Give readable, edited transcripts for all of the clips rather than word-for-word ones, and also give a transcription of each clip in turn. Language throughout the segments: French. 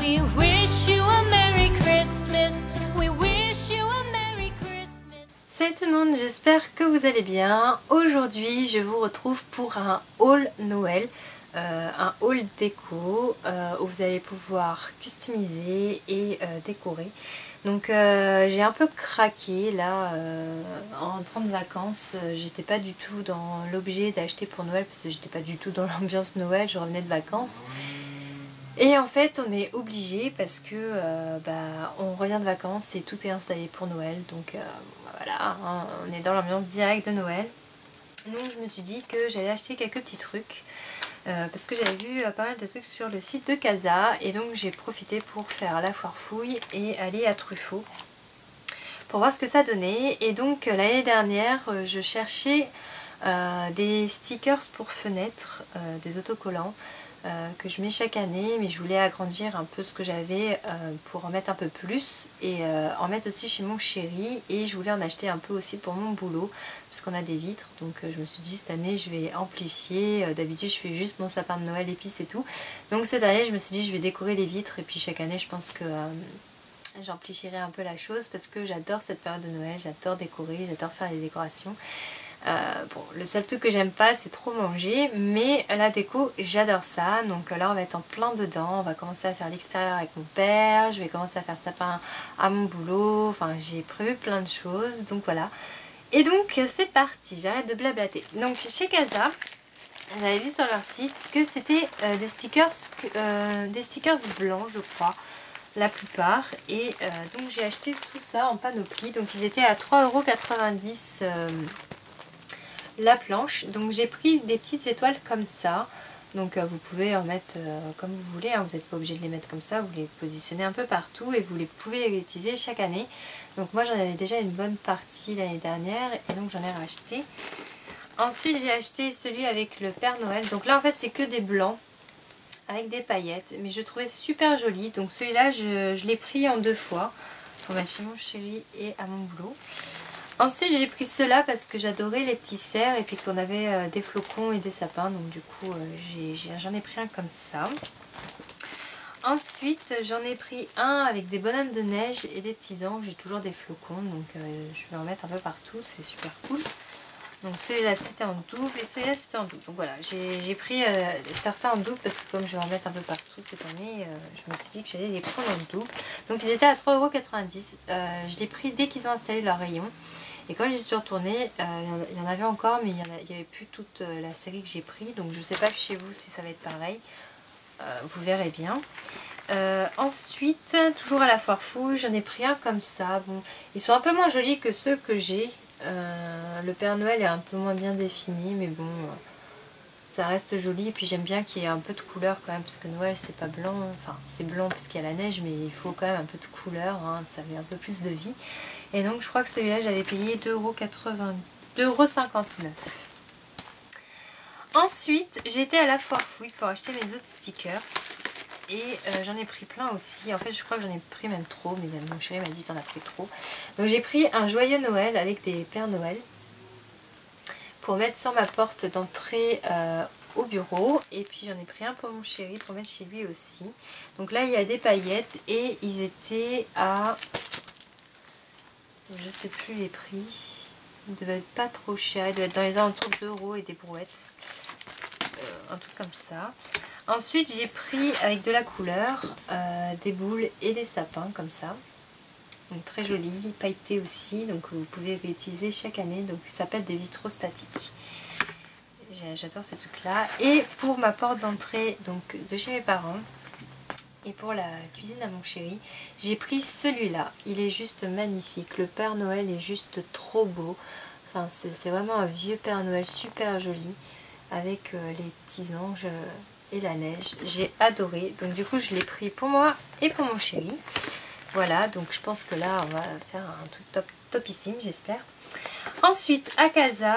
We wish you a Merry Christmas. We wish you a Merry Christmas. Salut tout le monde, j'espère que vous allez bien. Aujourd'hui je vous retrouve pour un haul Noël, un haul déco où vous allez pouvoir customiser et décorer. Donc j'ai un peu craqué là en rentrant de vacances. J'étais pas du tout dans l'objet d'acheter pour Noël parce que j'étais pas du tout dans l'ambiance Noël, je revenais de vacances. Et en fait on est obligé parce que on revient de vacances et tout est installé pour Noël, donc voilà, hein, on est dans l'ambiance directe de Noël. Donc je me suis dit que j'allais acheter quelques petits trucs parce que j'avais vu pas mal de trucs sur le site de Casa, et donc j'ai profité pour faire la foire fouille et aller à Truffaut pour voir ce que ça donnait. Et donc l'année dernière je cherchais des stickers pour fenêtres, des autocollants que je mets chaque année, mais je voulais agrandir un peu ce que j'avais pour en mettre un peu plus et en mettre aussi chez mon chéri, et je voulais en acheter un peu aussi pour mon boulot parce qu'on a des vitres. Donc je me suis dit cette année je vais amplifier. D'habitude je fais juste mon sapin de Noël et puis c'est tout, donc cette année je me suis dit je vais décorer les vitres, et puis chaque année je pense que j'amplifierai un peu la chose parce que j'adore cette période de Noël, j'adore décorer, j'adore faire les décorations. Bon, le seul truc que j'aime pas c'est trop manger, mais la déco j'adore ça. Donc là on va être en plein dedans, on va commencer à faire l'extérieur avec mon père, je vais commencer à faire le sapin à mon boulot, enfin j'ai prévu plein de choses, donc voilà. Et donc c'est parti, j'arrête de blablater. Donc chez Casa, j'avais vu sur leur site que c'était des stickers blancs je crois, la plupart, et donc j'ai acheté tout ça en panoplie. Donc ils étaient à 3,90 € la planche. Donc j'ai pris des petites étoiles comme ça, donc vous pouvez en mettre comme vous voulez, hein. Vous n'êtes pas obligé de les mettre comme ça, vous les positionnez un peu partout et vous pouvez les utiliser chaque année. Donc moi j'en avais déjà une bonne partie l'année dernière et donc j'en ai racheté. Ensuite j'ai acheté celui avec le Père Noël, donc là en fait c'est que des blancs avec des paillettes, mais je trouvais super joli, donc celui-là je l'ai pris en 2 fois pour mettre chez mon chéri et à mon boulot. Ensuite j'ai pris ceux-là parce que j'adorais les petits cerfs et puis qu'on avait des flocons et des sapins, donc du coup j'en ai pris un comme ça. Ensuite j'en ai pris un avec des bonhommes de neige et des petits anges, j'ai toujours des flocons, donc je vais en mettre un peu partout, c'est super cool. Donc celui-là c'était en double et celui-là c'était en double. Donc voilà, j'ai pris certains en double parce que comme je vais en mettre un peu partout cette année, je me suis dit que j'allais les prendre en double. Donc ils étaient à 3,90 €. Je l'ai pris dès qu'ils ont installé leur rayon. Et quand j'y suis retournée, il y en avait encore, mais il n'y avait plus toute la série que j'ai pris. Donc je ne sais pas chez vous si ça va être pareil. Vous verrez bien. Ensuite, toujours à la foire fouille, j'en ai pris un comme ça. Bon, ils sont un peu moins jolis que ceux que j'ai. Le Père Noël est un peu moins bien défini, mais bon, ça reste joli. Et puis j'aime bien qu'il y ait un peu de couleur quand même, parce que Noël c'est pas blanc, enfin c'est blanc parce qu'il y a la neige, mais il faut quand même un peu de couleur, hein, ça met un peu plus de vie. Et donc je crois que celui-là j'avais payé 2,59 €. Ensuite j'ai été à la foire fouille pour acheter mes autres stickers. Et j'en ai pris plein aussi. En fait je crois que j'en ai pris même trop, mais mon chéri m'a dit t'en as pris trop. Donc j'ai pris un joyeux Noël avec des Pères Noël pour mettre sur ma porte d'entrée au bureau. Et puis j'en ai pris un pour mon chéri pour mettre chez lui aussi. Donc là il y a des paillettes et ils étaient à, je sais plus les prix, ils devaient être pas trop chers, ils devaient être dans les alentours d'€, et des brouettes. Un truc comme ça. Ensuite j'ai pris avec de la couleur des boules et des sapins comme ça, donc très joli, pailleté aussi, donc vous pouvez réutiliser chaque année. Donc ça s'appelle des vitraux statiques, j'adore ces trucs là. Et pour ma porte d'entrée donc de chez mes parents et pour la cuisine à mon chéri, j'ai pris celui-là. Il est juste magnifique, le Père Noël est juste trop beau, enfin c'est vraiment un vieux Père Noël super joli avec les petits anges et la neige. J'ai adoré, donc du coup je l'ai pris pour moi et pour mon chéri. Voilà, donc je pense que là on va faire un truc topissime, j'espère. Ensuite à Casa,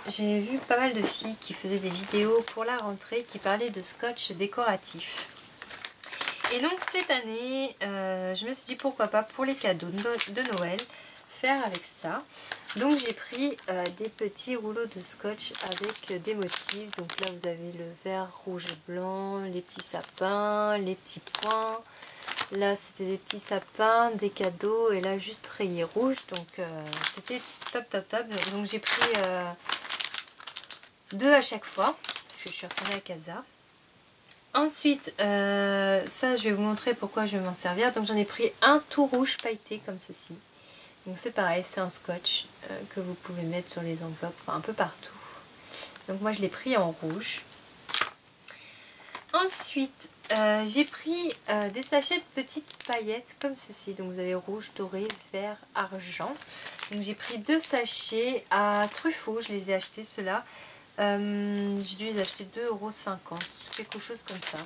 j'ai vu pas mal de filles qui faisaient des vidéos pour la rentrée qui parlaient de scotch décoratif. Et donc cette année je me suis dit pourquoi pas pour les cadeaux de Noël faire avec ça. Donc j'ai pris des petits rouleaux de scotch avec des motifs. Donc là vous avez le vert, rouge et blanc, les petits sapins, les petits points. Là c'était des petits sapins, des cadeaux et là juste rayé rouge. Donc c'était top top top. Donc j'ai pris 2 à chaque fois parce que je suis retournée à Casa. Ensuite, ça je vais vous montrer pourquoi je vais m'en servir. Donc j'en ai pris un tout rouge pailleté comme ceci. Donc c'est pareil, c'est un scotch que vous pouvez mettre sur les enveloppes, enfin un peu partout. Donc moi je l'ai pris en rouge. Ensuite, j'ai pris des sachets de petites paillettes comme ceci. Donc vous avez rouge, doré, vert, argent. Donc j'ai pris 2 sachets à Truffaut, je les ai achetés ceux-là. J'ai dû les acheter 2,50 €, quelque chose comme ça.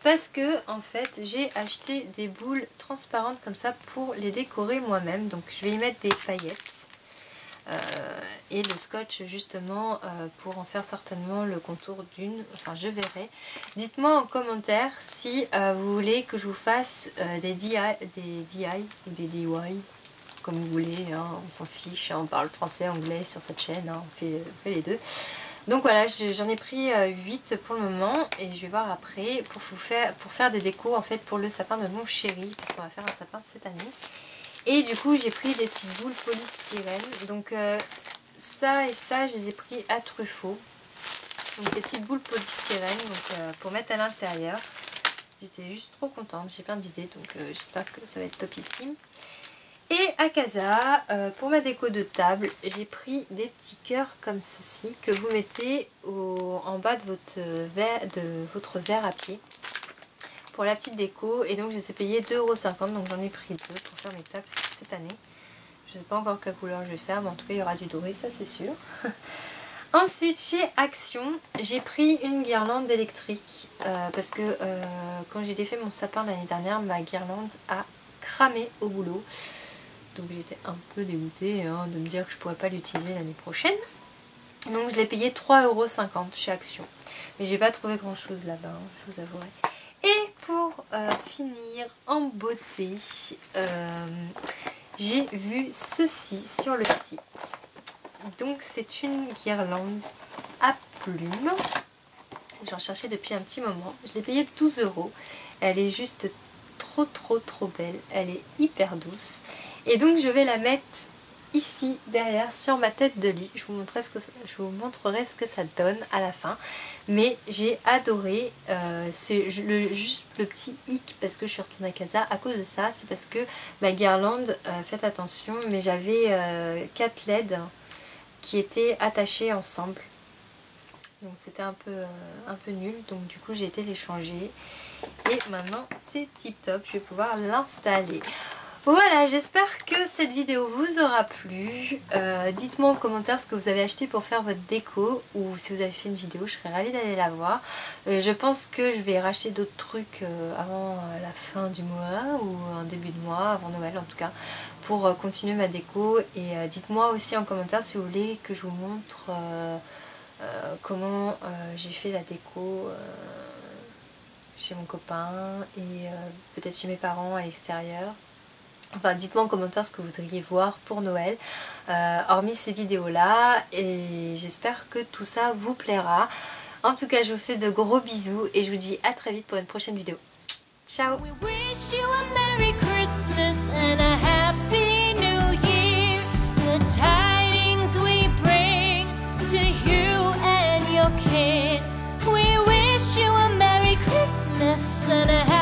Parce que en fait j'ai acheté des boules transparentes comme ça pour les décorer moi-même. Donc je vais y mettre des paillettes et le scotch justement pour en faire certainement le contour d'une, enfin je verrai. Dites-moi en commentaire si vous voulez que je vous fasse des DIY ou des DIY comme vous voulez, hein, on s'en fiche, hein, on parle français, anglais sur cette chaîne, hein, on fait les deux. Donc voilà, j'en ai pris 8 pour le moment et je vais voir après pour faire des décos en fait pour le sapin de mon chéri, parce qu'on va faire un sapin cette année. Et du coup j'ai pris des petites boules polystyrène, donc ça et ça je les ai pris à Truffaut. Donc des petites boules polystyrène donc, pour mettre à l'intérieur. J'étais juste trop contente, j'ai plein d'idées, donc j'espère que ça va être topissime. Et à Casa, pour ma déco de table, j'ai pris des petits cœurs comme ceci que vous mettez en bas de votre verre à pied pour la petite déco. Et donc je les ai payés 2,50 €, donc j'en ai pris 2 pour faire mes tables cette année. Je ne sais pas encore quelle couleur je vais faire, mais en tout cas il y aura du doré, ça c'est sûr. Ensuite chez Action, j'ai pris une guirlande électrique parce que quand j'ai défait mon sapin l'année dernière, ma guirlande a cramé au boulot. Donc j'étais un peu dégoûtée hein, de me dire que je ne pourrais pas l'utiliser l'année prochaine. Donc je l'ai payé 3,50 € chez Action. Mais j'ai pas trouvé grand chose là-bas, hein, je vous avouerai. Et pour finir en beauté, j'ai vu ceci sur le site. Donc c'est une guirlande à plumes. J'en cherchais depuis un petit moment. Je l'ai payée 12 €. Elle est juste trop belle. Elle est hyper douce. Et donc je vais la mettre ici derrière sur ma tête de lit. Je vous montrerai ce que ça donne à la fin. Mais j'ai adoré. C'est juste le petit hic parce que je suis retournée à Casa à cause de ça. C'est parce que ma guirlande, faites attention, mais j'avais 4 LED qui étaient attachés ensemble. Donc c'était un peu nul, donc du coup j'ai été les changer et maintenant c'est tip top, je vais pouvoir l'installer. Voilà, j'espère que cette vidéo vous aura plu. Dites-moi en commentaire ce que vous avez acheté pour faire votre déco, ou si vous avez fait une vidéo, je serais ravie d'aller la voir. Je pense que je vais racheter d'autres trucs avant la fin du mois ou en début de mois, avant Noël en tout cas, pour continuer ma déco. Et dites-moi aussi en commentaire si vous voulez que je vous montre comment j'ai fait la déco chez mon copain et peut-être chez mes parents à l'extérieur. Enfin, dites-moi en commentaire ce que vous voudriez voir pour Noël, hormis ces vidéos-là, et j'espère que tout ça vous plaira. En tout cas, je vous fais de gros bisous et je vous dis à très vite pour une prochaine vidéo. Ciao! We wish you a Merry Christmas and a Happy New Year. The tidings we bring to you and your kid. We wish you a Merry Christmas and a